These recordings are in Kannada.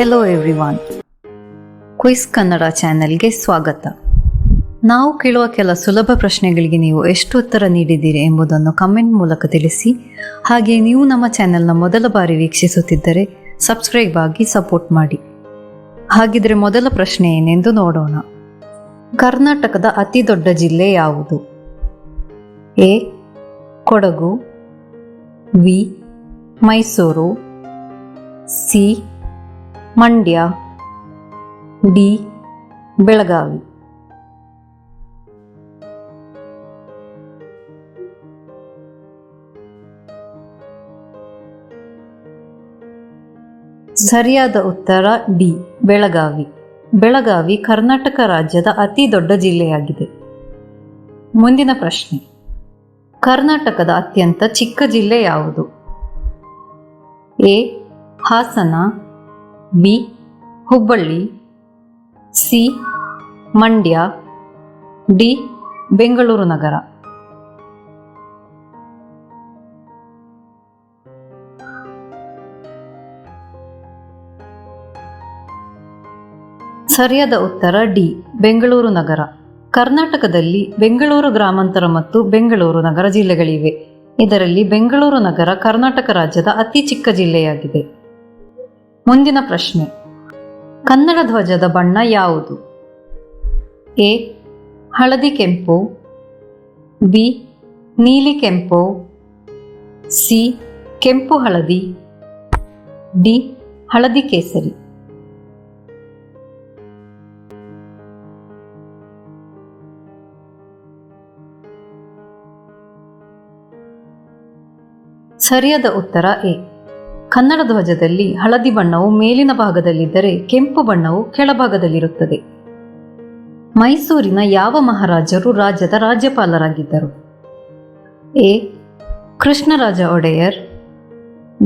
ಹೆಲೋ ಎವ್ರಿವಾನ್, ಕ್ವಿಸ್ ಕನ್ನಡ ಚಾನೆಲ್ಗೆ ಸ್ವಾಗತ. ನಾವು ಕೇಳುವ ಕೆಲ ಸುಲಭ ಪ್ರಶ್ನೆಗಳಿಗೆ ನೀವು ಎಷ್ಟು ಉತ್ತರ ನೀಡಿದ್ದೀರಿ ಎಂಬುದನ್ನು ಕಮೆಂಟ್ ಮೂಲಕ ತಿಳಿಸಿ. ಹಾಗೆ ನೀವು ನಮ್ಮ ಚಾನೆಲ್ನ ಮೊದಲ ಬಾರಿ ವೀಕ್ಷಿಸುತ್ತಿದ್ದರೆ ಸಬ್ಸ್ಕ್ರೈಬ್ ಆಗಿ ಸಪೋರ್ಟ್ ಮಾಡಿ. ಹಾಗಿದ್ರೆ ಮೊದಲ ಪ್ರಶ್ನೆ ಏನೆಂದು ನೋಡೋಣ. ಕರ್ನಾಟಕದ ಅತಿ ದೊಡ್ಡ ಜಿಲ್ಲೆ ಯಾವುದು? A Kodagu, B Mysuru, C Mandya, D Belagavi. ಸರಿಯಾದ ಉತ್ತರ ಡಿ ಬೆಳಗಾವಿ. ಬೆಳಗಾವಿ ಕರ್ನಾಟಕ ರಾಜ್ಯದ ಅತಿ ದೊಡ್ಡ ಜಿಲ್ಲೆಯಾಗಿದೆ. ಮುಂದಿನ ಪ್ರಶ್ನೆ. ಕರ್ನಾಟಕದ ಅತ್ಯಂತ ಚಿಕ್ಕ ಜಿಲ್ಲೆ ಯಾವುದು? A Hassan, B Hubballi, C Mandya, D Bengaluru ನಗರ. ಸರಿಯಾದ ಉತ್ತರ ಡಿ ಬೆಂಗಳೂರು ನಗರ. ಕರ್ನಾಟಕದಲ್ಲಿ ಬೆಂಗಳೂರು ಗ್ರಾಮಾಂತರ ಮತ್ತು ಬೆಂಗಳೂರು ನಗರ ಜಿಲ್ಲೆಗಳಿವೆ. ಇದರಲ್ಲಿ ಬೆಂಗಳೂರು ನಗರ ಕರ್ನಾಟಕ ರಾಜ್ಯದ ಅತಿ ಚಿಕ್ಕ ಜಿಲ್ಲೆಯಾಗಿದೆ. ಮುಂದಿನ ಪ್ರಶ್ನೆ. ಕನ್ನಡ ಧ್ವಜದ ಬಣ್ಣ ಯಾವುದು? ಎ ಹಳದಿ ಕೆಂಪು, ಬಿ ನೀಲಿ ಕೆಂಪು, ಸಿ ಕೆಂಪು ಹಳದಿ, ಡಿ ಹಳದಿ ಕೇಸರಿ. ಸರಿಯಾದ ಉತ್ತರ ಎ. ಕನ್ನಡ ಧ್ವಜದಲ್ಲಿ ಹಳದಿ ಬಣ್ಣವು ಮೇಲಿನ ಭಾಗದಲ್ಲಿದ್ದರೆ ಕೆಂಪು ಬಣ್ಣವು ಕೆಳಭಾಗದಲ್ಲಿರುತ್ತದೆ. ಮೈಸೂರಿನ ಯಾವ ಮಹಾರಾಜರು ರಾಜ್ಯದ ರಾಜ್ಯಪಾಲರಾಗಿದ್ದರು? A Krishnaraja Wodeyar,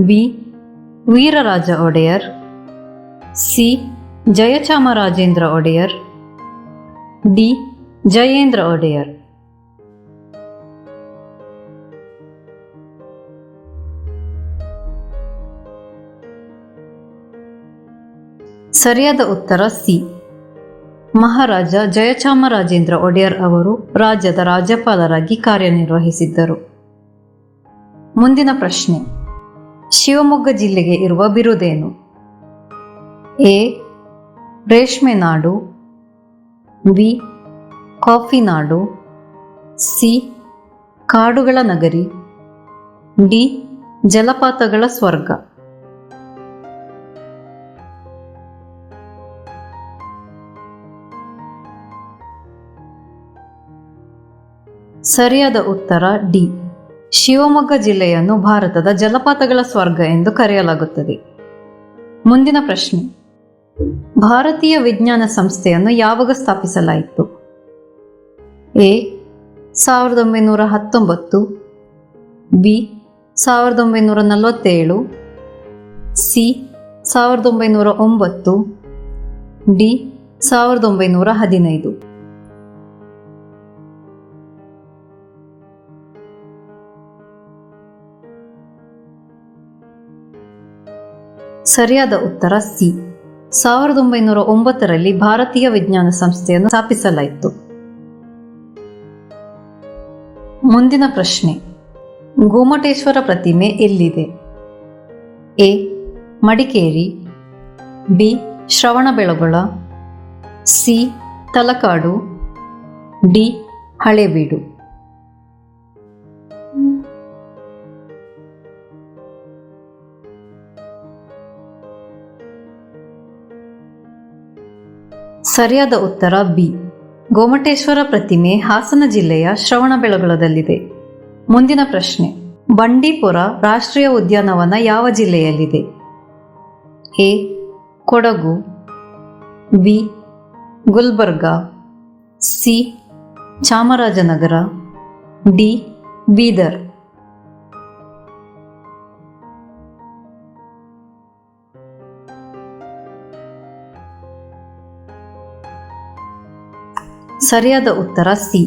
B Veeraraja Wodeyar, C Jayachamarajendra Wodeyar, D Jayendra Wodeyar. ಸರಿಯಾದ ಉತ್ತರ ಸಿ. ಮಹಾರಾಜ ಜಯಚಾಮರಾಜೇಂದ್ರ ಒಡೆಯರ್ ಅವರು ರಾಜ್ಯದ ರಾಜ್ಯಪಾಲರಾಗಿ ಕಾರ್ಯನಿರ್ವಹಿಸಿದ್ದರು. ಮುಂದಿನ ಪ್ರಶ್ನೆ. ಶಿವಮೊಗ್ಗ ಜಿಲ್ಲೆಗೆ ಇರುವ ಬಿರುದೇನು? ಎ ರೇಷ್ಮೆ ನಾಡು, ಬಿ ಕಾಫಿ ನಾಡು, ಸಿ ಕಾಡುಗಳ ನಗರಿ, ಡಿ ಜಲಪಾತಗಳ ಸ್ವರ್ಗ. ಸರಿಯಾದ ಉತ್ತರ ಡಿ. ಶಿವಮೊಗ್ಗ ಜಿಲ್ಲೆಯನ್ನು ಭಾರತದ ಜಲಪಾತಗಳ ಸ್ವರ್ಗ ಎಂದು ಕರೆಯಲಾಗುತ್ತದೆ. ಮುಂದಿನ ಪ್ರಶ್ನೆ. ಭಾರತೀಯ ವಿಜ್ಞಾನ ಸಂಸ್ಥೆಯನ್ನು ಯಾವಾಗ ಸ್ಥಾಪಿಸಲಾಯಿತು? A 1919, B 1947, C 1909, D 1915. ಸರಿಯಾದ ಉತ್ತರ ಸಿ. 1909ರಲ್ಲಿ ಭಾರತೀಯ ವಿಜ್ಞಾನ ಸಂಸ್ಥೆಯನ್ನು ಸ್ಥಾಪಿಸಲಾಯಿತು. ಮುಂದಿನ ಪ್ರಶ್ನೆ. ಗೋಮಟೇಶ್ವರ ಪ್ರತಿಮೆ ಎಲ್ಲಿದೆ? A Madikeri, B Shravanabelagola, C Talakadu, D Halebidu. ಸರಿಯಾದ ಉತ್ತರ ಬಿ. ಗೋಮಟೇಶ್ವರ ಪ್ರತಿಮೆ ಹಾಸನ ಜಿಲ್ಲೆಯ ಶ್ರವಣಬೆಳಗೊಳದಲ್ಲಿದೆ. ಮುಂದಿನ ಪ್ರಶ್ನೆ. ಬಂಡೀಪುರ ರಾಷ್ಟ್ರೀಯ ಉದ್ಯಾನವನ ಯಾವ ಜಿಲ್ಲೆಯಲ್ಲಿದೆ? A Kodagu, B Gulbarga, C Chamarajanagar, D Bidar. ಸರಿಯಾದ ಉತ್ತರ ಸಿ.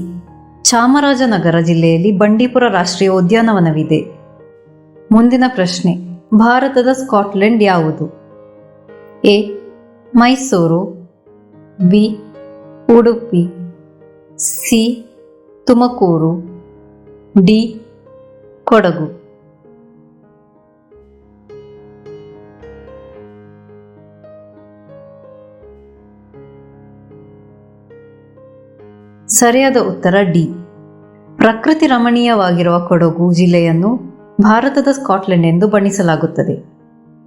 ಚಾಮರಾಜನಗರ ಜಿಲ್ಲೆಯಲ್ಲಿ ಬಂಡೀಪುರ ರಾಷ್ಟ್ರೀಯ ಉದ್ಯಾನವನವಿದೆ. ಮುಂದಿನ ಪ್ರಶ್ನೆ. ಭಾರತದ ಸ್ಕಾಟ್ಲೆಂಡ್ ಯಾವುದು? A Mysuru. B. Udupi. C. Tumakuru. D. Kodagu. ಸರಿಯಾದ ಉತ್ತರ ಡಿ. ಪ್ರಕೃತಿ ರಮಣೀಯವಾಗಿರುವ ಕೊಡಗು ಜಿಲ್ಲೆಯನ್ನು ಭಾರತದ ಸ್ಕಾಟ್ಲೆಂಡ್ ಎಂದು ಬಣ್ಣಿಸಲಾಗುತ್ತದೆ.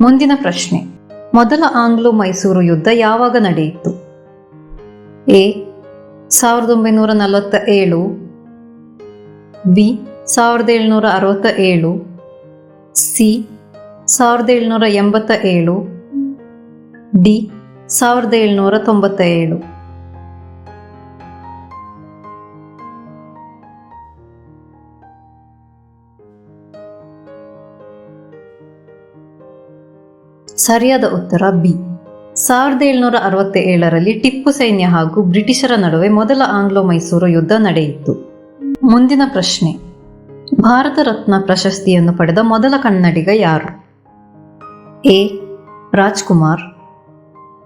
ಮುಂದಿನ ಪ್ರಶ್ನೆ. ಮೊದಲ ಆಂಗ್ಲೋ ಮೈಸೂರು ಯುದ್ಧ ಯಾವಾಗ ನಡೆಯಿತು? ಎ. 1947. ಬಿ. 1767. ಸಿ. 1787. ಡಿ. 1797. ಸರಿಯಾದ ಉತ್ತರ ಬಿ. 1767ರಲ್ಲಿ ಟಿಪ್ಪು ಸೈನ್ಯ ಹಾಗೂ ಬ್ರಿಟಿಷರ ನಡುವೆ ಮೊದಲ ಆಂಗ್ಲೋ ಮೈಸೂರು ಯುದ್ಧ ನಡೆಯಿತು. ಮುಂದಿನ ಪ್ರಶ್ನೆ. ಭಾರತ ರತ್ನ ಪ್ರಶಸ್ತಿಯನ್ನು ಪಡೆದ ಮೊದಲ ಕನ್ನಡಿಗ ಯಾರು? A. Rajkumar.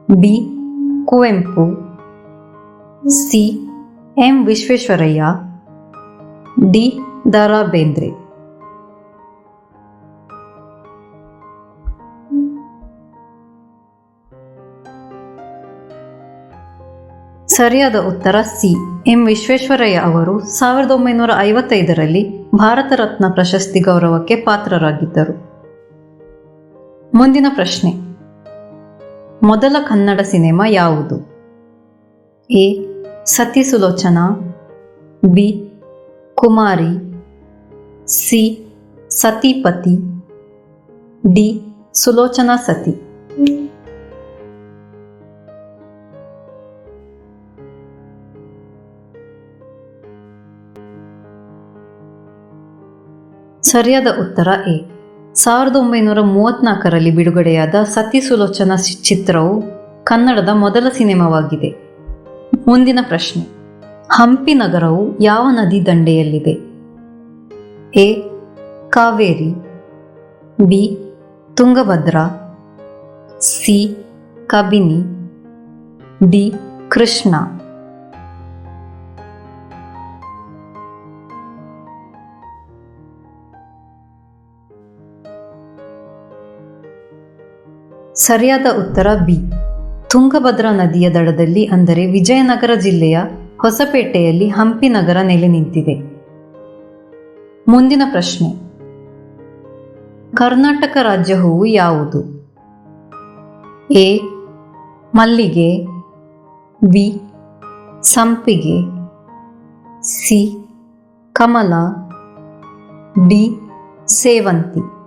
B. Kuvempu. C. M. Visvesvaraya. D. Da Ra. Bendre. ಸರಿಯಾದ ಉತ್ತರ ಸಿ. ಎಂ. ವಿಶ್ವೇಶ್ವರಯ್ಯ ಅವರು 1955ರಲ್ಲಿ ಭಾರತ ರತ್ನ ಪ್ರಶಸ್ತಿ ಗೌರವಕ್ಕೆ ಪಾತ್ರರಾಗಿದ್ದರು. ಮುಂದಿನ ಪ್ರಶ್ನೆ. ಮೊದಲ ಕನ್ನಡ ಸಿನಿಮಾ ಯಾವುದು? ಎ. ಸತಿ ಸುಲೋಚನಾ. ಬಿ. ಕುಮಾರಿ. ಸಿ. ಸತಿಪತಿ. ಡಿ. ಸುಲೋಚನಾ ಸತಿ. ಸರಿಯಾದ ಉತ್ತರ ಎ. 1934ರಲ್ಲಿ ಬಿಡುಗಡೆಯಾದ ಸತಿ ಸುಲೋಚನಾ ಚಿತ್ರವು ಕನ್ನಡದ ಮೊದಲ ಸಿನಿಮಾವಾಗಿದೆ. ಮುಂದಿನ ಪ್ರಶ್ನೆ. ಹಂಪಿ ನಗರವು ಯಾವ ನದಿ ದಂಡೆಯಲ್ಲಿದೆ? A. Kaveri. B. Tungabhadra. C. Kabini. D. Krishna. ಸರಿಯಾದ ಉತ್ತರ ಬಿ. ತುಂಗಭದ್ರಾ ನದಿಯ ದಡದಲ್ಲಿ, ಅಂದರೆ ವಿಜಯನಗರ ಜಿಲ್ಲೆಯ ಹೊಸಪೇಟೆಯಲ್ಲಿ ಹಂಪಿ ನಗರ ನೆಲೆ ನಿಂತಿದೆ. ಮುಂದಿನ ಪ್ರಶ್ನೆ. ಕರ್ನಾಟಕ ರಾಜ್ಯ ಹೂವು ಯಾವುದು? ಎ. ಮಲ್ಲಿಗೆ. ಬಿ. ಸಂಪಿಗೆ. ಸಿ. ಕಮಲ. ಡಿ. ಸೇವಂತಿ.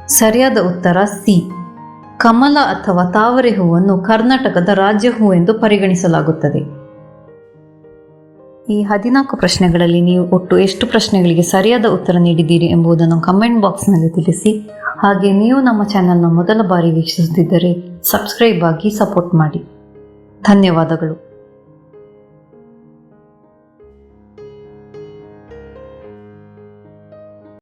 ಸರಿಯಾದ ಉತ್ತರ ಸಿ. ಕಮಲ ಅಥವಾ ತಾವರೆ ಹೂವನ್ನು ಕರ್ನಾಟಕದ ರಾಜ್ಯ ಹೂ ಎಂದು ಪರಿಗಣಿಸಲಾಗುತ್ತದೆ. ಈ 14 ಪ್ರಶ್ನೆಗಳಲ್ಲಿ ನೀವು ಒಟ್ಟು ಎಷ್ಟು ಪ್ರಶ್ನೆಗಳಿಗೆ ಸರಿಯಾದ ಉತ್ತರ ನೀಡಿದ್ದೀರಿ ಎಂಬುದನ್ನು ಕಮೆಂಟ್ ಬಾಕ್ಸ್ನಲ್ಲಿ ತಿಳಿಸಿ. ಹಾಗೆ ನೀವು ನಮ್ಮ ಚಾನೆಲ್ನ ಮೊದಲ ಬಾರಿ ವೀಕ್ಷಿಸುತ್ತಿದ್ದರೆ ಸಬ್ಸ್ಕ್ರೈಬ್ ಆಗಿ ಸಪೋರ್ಟ್ ಮಾಡಿ. ಧನ್ಯವಾದಗಳು.